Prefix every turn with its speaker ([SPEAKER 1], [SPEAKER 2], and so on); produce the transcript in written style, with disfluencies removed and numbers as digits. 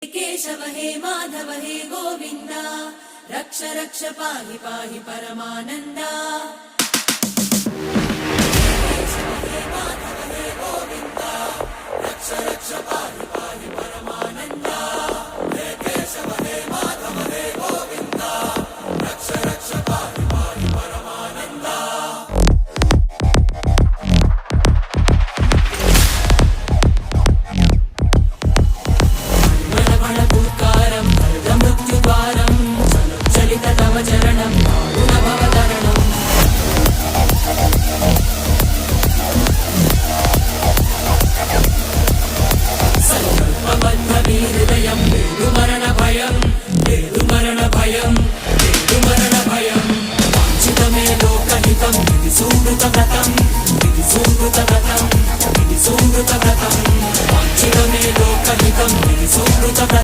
[SPEAKER 1] केशव हे माधव हे गोविन्द रक्ष रक्ष पाहि पाहि परमानन्दा। केशव हे माधव हे गोविन्द रक्ष रक्ष पाहि पाहि परमानन्दा। हे केशव हे माधव हे गोविन्द रक्ष रक्ष पाहि पाहि परमानन्दा। चरणं भवतरणं संकल्पबद्धवीहृदयं वेदुमरणभयं वेदुमरणभयं वेदुमरणभयं वाञ्छितमे लोकहितं विधि सुहृतव्रतं विधि सुहृतव्रतं विधि सुहृतव्रतं वाञ्छितमे लोकहितं विधि सुहृतव्रतं।